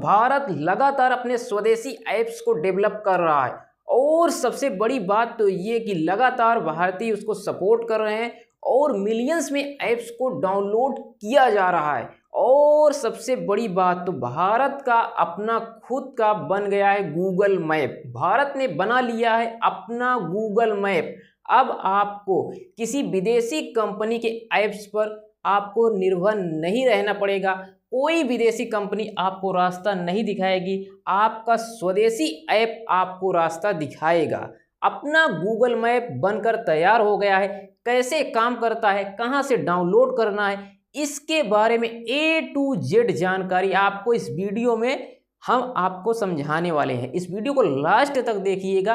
भारत लगातार अपने स्वदेशी ऐप्स को डेवलप कर रहा है और सबसे बड़ी बात तो ये कि लगातार भारतीय उसको सपोर्ट कर रहे हैं और मिलियंस में ऐप्स को डाउनलोड किया जा रहा है। और सबसे बड़ी बात तो भारत का अपना खुद का बन गया है गूगल मैप। भारत ने बना लिया है अपना गूगल मैप। अब आपको किसी विदेशी कंपनी के ऐप्स पर आपको निर्भर नहीं रहना पड़ेगा। कोई विदेशी कंपनी आपको रास्ता नहीं दिखाएगी, आपका स्वदेशी ऐप आपको रास्ता दिखाएगा। अपना गूगल मैप बनकर तैयार हो गया है। कैसे काम करता है, कहां से डाउनलोड करना है, इसके बारे में A to Z जानकारी आपको इस वीडियो में हम आपको समझाने वाले हैं। इस वीडियो को लास्ट तक देखिएगा।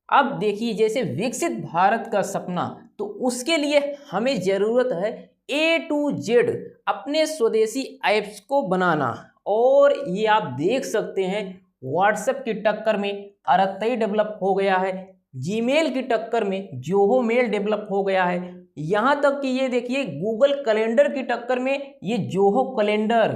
अब देखिए, जैसे विकसित भारत का सपना, तो उसके लिए हमें ज़रूरत है A to Z अपने स्वदेशी ऐप्स को बनाना। और ये आप देख सकते हैं, व्हाट्सएप की टक्कर में अरत्तई डेवलप हो गया है, जीमेल की टक्कर में जोहो मेल डेवलप हो गया है, यहाँ तक कि ये देखिए गूगल कैलेंडर की टक्कर में ये जोहो कैलेंडर,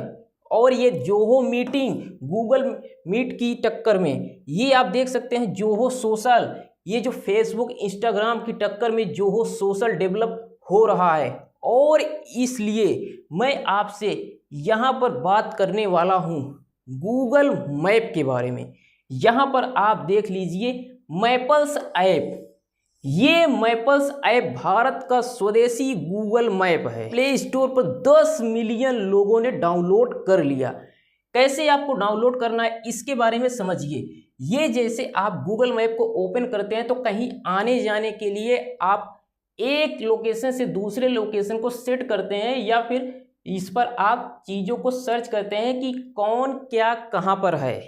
और ये जोहो मीटिंग गूगल मीट की टक्कर में ये आप देख सकते हैं जोहो सोशल, ये जो फेसबुक इंस्टाग्राम की टक्कर में जोहो सोशल डेवलप हो रहा है। और इसलिए मैं आपसे यहाँ पर बात करने वाला हूँ गूगल मैप के बारे में। यहाँ पर आप देख लीजिए मैपल्स ऐप। ये मैपल्स ऐप भारत का स्वदेशी गूगल मैप है। प्ले स्टोर पर 10 मिलियन लोगों ने डाउनलोड कर लिया। कैसे आपको डाउनलोड करना है इसके बारे में समझिए। ये जैसे आप गूगल मैप को ओपन करते हैं तो कहीं आने जाने के लिए आप एक लोकेशन से दूसरे लोकेशन को सेट करते हैं, या फिर इस पर आप चीज़ों को सर्च करते हैं कि कौन क्या कहाँ पर है।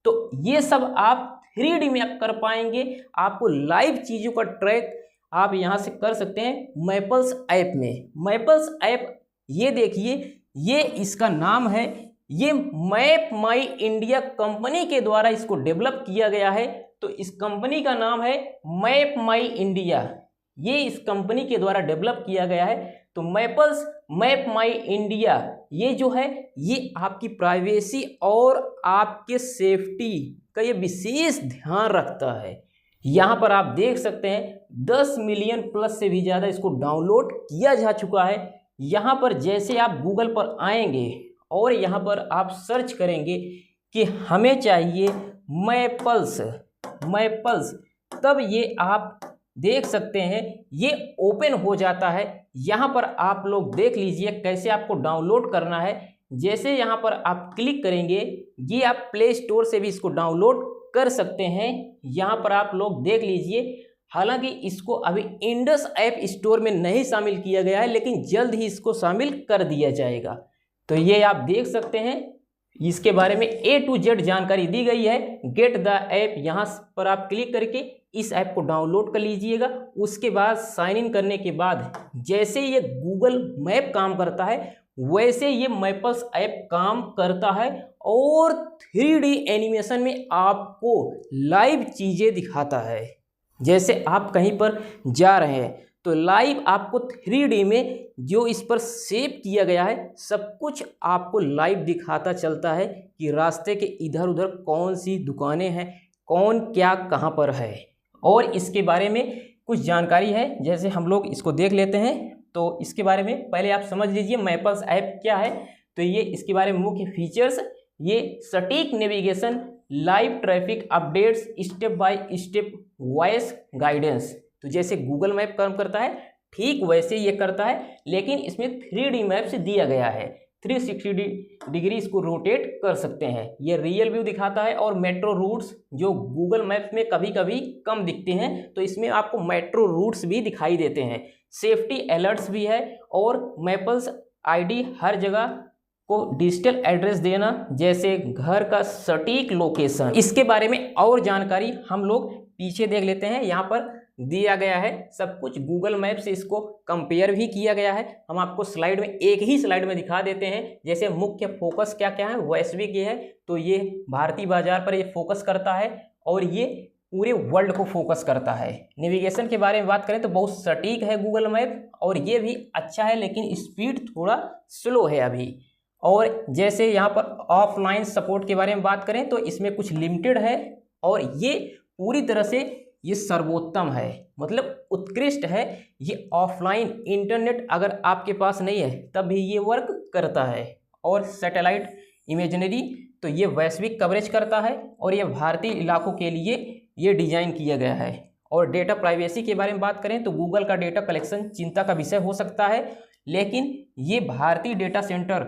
तो ये सब आप 3D में आप कर पाएंगे। आपको लाइव चीज़ों का ट्रैक आप यहाँ से कर सकते हैं मैपल्स ऐप में। मैपल्स ऐप ये देखिए, ये इसका नाम है, ये मैप माई इंडिया कंपनी के द्वारा इसको डेवलप किया गया है। तो इस कंपनी का नाम है मैप माई इंडिया, ये इस कंपनी के द्वारा डेवलप किया गया है। तो मैपल्स मैप माई इंडिया ये जो है, ये आपकी प्राइवेसी और आपके सेफ्टी का ये विशेष ध्यान रखता है। यहाँ पर आप देख सकते हैं 10 मिलियन प्लस से भी ज़्यादा इसको डाउनलोड किया जा चुका है। यहाँ पर जैसे आप गूगल पर आएंगे और यहाँ पर आप सर्च करेंगे कि हमें चाहिए मैपल्स, तब ये आप देख सकते हैं ये ओपन हो जाता है। यहाँ पर आप लोग देख लीजिए कैसे आपको डाउनलोड करना है। जैसे यहाँ पर आप क्लिक करेंगे, ये आप प्ले स्टोर से भी इसको डाउनलोड कर सकते हैं। यहाँ पर आप लोग देख लीजिए, हालांकि इसको अभी इंडस ऐप स्टोर में नहीं शामिल किया गया है, लेकिन जल्द ही इसको शामिल कर दिया जाएगा। तो ये आप देख सकते हैं, इसके बारे में A to Z जानकारी दी गई है। गेट द ऐप, यहाँ पर आप क्लिक करके इस ऐप को डाउनलोड कर लीजिएगा। उसके बाद साइन इन करने के बाद जैसे ये गूगल मैप काम करता है वैसे ये मैपल्स ऐप काम करता है, और 3D एनिमेशन में आपको लाइव चीज़ें दिखाता है। जैसे आप कहीं पर जा रहे हैं तो लाइव आपको 3D में जो इस पर सेव किया गया है सब कुछ आपको लाइव दिखाता चलता है कि रास्ते के इधर उधर कौन सी दुकानें हैं, कौन क्या कहाँ पर है। और इसके बारे में कुछ जानकारी है, जैसे हम लोग इसको देख लेते हैं। तो इसके बारे में पहले आप समझ लीजिए मैपल्स ऐप क्या है। तो ये इसके बारे में मुख्य फीचर्स, ये सटीक navigation, live traffic updates, step by step voice guidance. तो जैसे गूगल मैप काम करता है ठीक वैसे ये करता है, लेकिन इसमें 3D मैप से दिया गया है। 360 डिग्री इसको रोटेट कर सकते हैं। ये रियल व्यू दिखाता है, और मेट्रो रूट्स जो गूगल मैप्स में कभी कभी कम दिखते हैं तो इसमें आपको मेट्रो रूट्स भी दिखाई देते हैं। सेफ्टी अलर्ट्स भी है, और मैपल्स आईडी हर जगह को डिजिटल एड्रेस देना, जैसे घर का सटीक लोकेशन। इसके बारे में और जानकारी हम लोग पीछे देख लेते हैं। यहाँ पर दिया गया है सब कुछ, गूगल मैप से इसको कंपेयर भी किया गया है। हम आपको स्लाइड में, एक ही स्लाइड में दिखा देते हैं। जैसे मुख्य फोकस क्या क्या है, वैश्विक ये है, तो ये भारतीय बाजार पर ये फोकस करता है, और ये पूरे वर्ल्ड को फोकस करता है। नेविगेशन के बारे में बात करें तो बहुत सटीक है गूगल मैप, और ये भी अच्छा है, लेकिन स्पीड थोड़ा स्लो है अभी। और जैसे यहाँ पर ऑफलाइन सपोर्ट के बारे में बात करें तो इसमें कुछ लिमिटेड है और ये पूरी तरह से ये सर्वोत्तम है, मतलब उत्कृष्ट है। ये ऑफलाइन इंटरनेट अगर आपके पास नहीं है तब भी ये वर्क करता है। और सैटेलाइट इमेजनरी तो ये वैश्विक कवरेज करता है और ये भारतीय इलाकों के लिए ये डिज़ाइन किया गया है। और डेटा प्राइवेसी के बारे में बात करें तो गूगल का डेटा कलेक्शन चिंता का विषय हो सकता है, लेकिन ये भारतीय डेटा सेंटर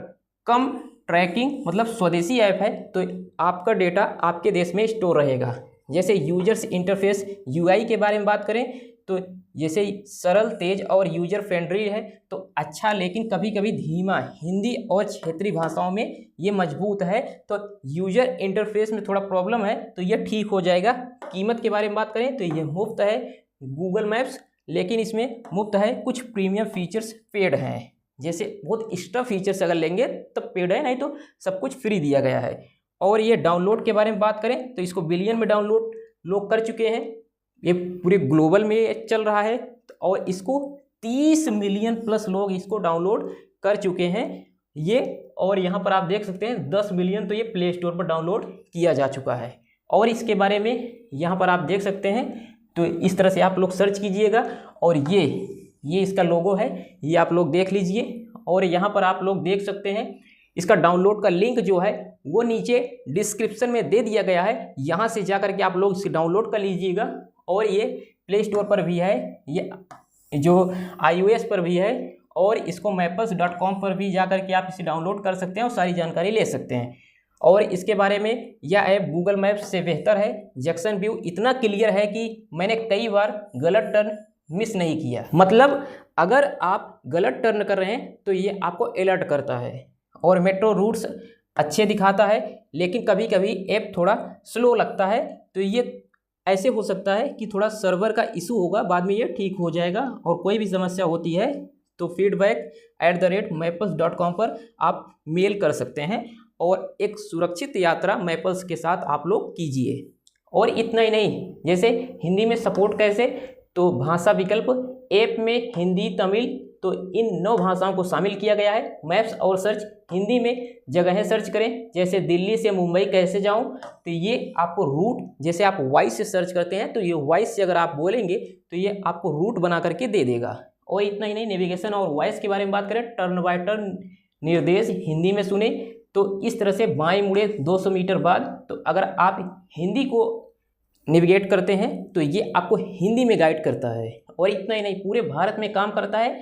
कम ट्रैकिंग मतलब स्वदेशी ऐप है, तो आपका डेटा आपके देश में स्टोर रहेगा। जैसे यूजर्स इंटरफेस यूआई के बारे में बात करें तो जैसे सरल, तेज और यूजर फ्रेंडली है तो अच्छा, लेकिन कभी कभी धीमा, हिंदी और क्षेत्रीय भाषाओं में ये मजबूत है। तो यूजर इंटरफेस में थोड़ा प्रॉब्लम है तो ये ठीक हो जाएगा। कीमत के बारे में बात करें तो ये मुफ्त है गूगल मैप्स, लेकिन इसमें मुफ्त है, कुछ प्रीमियम फीचर्स पेड हैं। जैसे बहुत एक्स्ट्रा फीचर्स अगर लेंगे तब पेड है, नहीं तो सब कुछ फ्री दिया गया है। और ये डाउनलोड के बारे में बात करें तो इसको बिलियन में डाउनलोड लोग कर चुके हैं, ये पूरे ग्लोबल में चल रहा है। और इसको 30 मिलियन प्लस लोग इसको डाउनलोड कर चुके हैं ये। और यहाँ पर आप देख सकते हैं 10 मिलियन तो ये प्ले स्टोर पर डाउनलोड किया जा चुका है। और इसके बारे में यहाँ पर आप देख सकते हैं, तो इस तरह से आप लोग सर्च कीजिएगा और ये इसका लोगो है, ये आप लोग देख लीजिए। और यहाँ पर आप लोग देख सकते हैं इसका डाउनलोड का लिंक जो है वो नीचे डिस्क्रिप्शन में दे दिया गया है, यहाँ से जा कर के आप लोग इसे डाउनलोड कर लीजिएगा। और ये प्ले स्टोर पर भी है, ये जो iOS पर भी है, और इसको mappls.com पर भी जा कर के आप इसे डाउनलोड कर सकते हैं और सारी जानकारी ले सकते हैं। और इसके बारे में यह ऐप गूगल मैप्स से बेहतर है। जैक्सन व्यू इतना क्लियर है कि मैंने कई बार गलत टर्न मिस नहीं किया। मतलब अगर आप गलत टर्न कर रहे हैं तो ये आपको अलर्ट करता है। और मेट्रो रूट्स अच्छे दिखाता है, लेकिन कभी कभी ऐप थोड़ा स्लो लगता है, तो ये ऐसे हो सकता है कि थोड़ा सर्वर का इशू होगा, बाद में ये ठीक हो जाएगा। और कोई भी समस्या होती है तो feedback@mappls.com पर आप मेल कर सकते हैं और एक सुरक्षित यात्रा मैपल्स के साथ आप लोग कीजिए। और इतना ही नहीं, जैसे हिंदी में सपोर्ट कैसे, तो भाषा विकल्प ऐप में हिंदी, तमिल, तो इन 9 भाषाओं को शामिल किया गया है। मैप्स और सर्च हिंदी में जगहें सर्च करें, जैसे दिल्ली से मुंबई कैसे जाऊं, तो ये आपको रूट, जैसे आप वॉइस से सर्च करते हैं तो ये वॉइस से अगर आप बोलेंगे तो ये आपको रूट बना करके दे देगा। और इतना ही नहीं, नेविगेशन और वॉइस के बारे में बात करें, टर्न बाय टर्न निर्देश हिंदी में सुने तो इस तरह से बाएं मुड़े 200 मीटर बाद, तो अगर आप हिंदी को नेविगेट करते हैं तो ये आपको हिंदी में गाइड करता है। और इतना ही नहीं, पूरे भारत में काम करता है,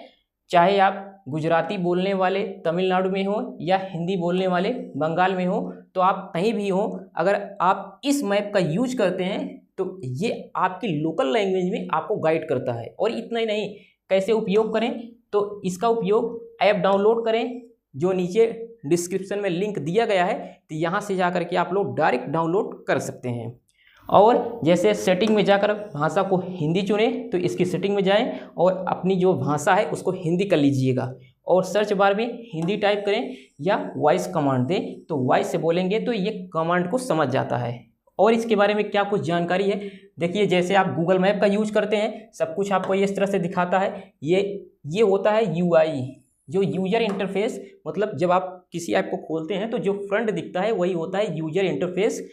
चाहे आप गुजराती बोलने वाले तमिलनाडु में हो या हिंदी बोलने वाले बंगाल में हो, तो आप कहीं भी हो, अगर आप इस मैप का यूज करते हैं तो ये आपकी लोकल लैंग्वेज में आपको गाइड करता है। और इतना ही नहीं, कैसे उपयोग करें, तो इसका उपयोग ऐप डाउनलोड करें, जो नीचे डिस्क्रिप्शन में लिंक दिया गया है, तो यहाँ से जा कर के आप लोग डायरेक्ट डाउनलोड कर सकते हैं। और जैसे सेटिंग में जाकर भाषा को हिंदी चुनें तो इसकी सेटिंग में जाएं और अपनी जो भाषा है उसको हिंदी कर लीजिएगा। और सर्च बार में हिंदी टाइप करें या वॉइस कमांड दें, तो वॉइस से बोलेंगे तो ये कमांड को समझ जाता है। और इसके बारे में क्या कुछ जानकारी है, देखिए जैसे आप गूगल मैप का यूज करते हैं, सब कुछ आपको इस तरह से दिखाता है। ये होता है यूआई, जो यूजर इंटरफेस, मतलब जब आप किसी ऐप को खोलते हैं तो जो फ्रंट दिखता है वही होता है यूजर इंटरफेस।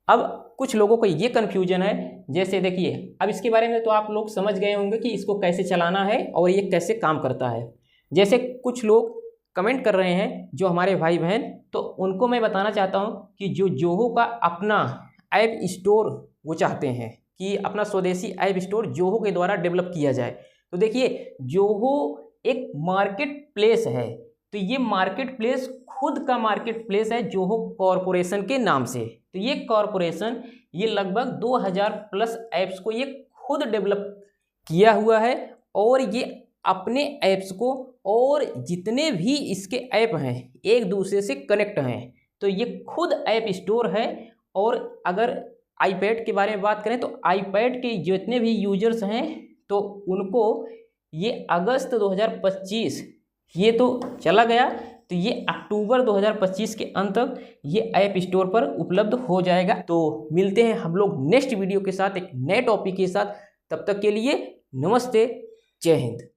अब कुछ लोगों को ये कन्फ्यूजन है, जैसे देखिए अब इसके बारे में तो आप लोग समझ गए होंगे कि इसको कैसे चलाना है और ये कैसे काम करता है। जैसे कुछ लोग कमेंट कर रहे हैं जो हमारे भाई बहन, तो उनको मैं बताना चाहता हूँ कि जो जोहो का अपना ऐप स्टोर वो चाहते हैं कि अपना स्वदेशी ऐप स्टोर जोहो के द्वारा डेवलप किया जाए। तो देखिए जोहो एक मार्केट प्लेस है, तो ये मार्केट प्लेस खुद का मार्केट प्लेस है जोहो कॉरपोरेशन के नाम से। तो ये कॉरपोरेशन ये लगभग 2000 प्लस ऐप्स को ये खुद डेवलप किया हुआ है और ये अपने ऐप्स को और जितने भी इसके ऐप हैं एक दूसरे से कनेक्ट हैं। तो ये खुद ऐप स्टोर है। और अगर आईपैड के बारे में बात करें तो आईपैड के जितने भी यूजर्स हैं तो उनको ये अगस्त 2025 ये तो चला गया, तो ये अक्टूबर 2025 के अंत तक ये ऐप स्टोर पर उपलब्ध हो जाएगा। तो मिलते हैं हम लोग नेक्स्ट वीडियो के साथ एक नए टॉपिक के साथ, तब तक के लिए नमस्ते, जय हिंद।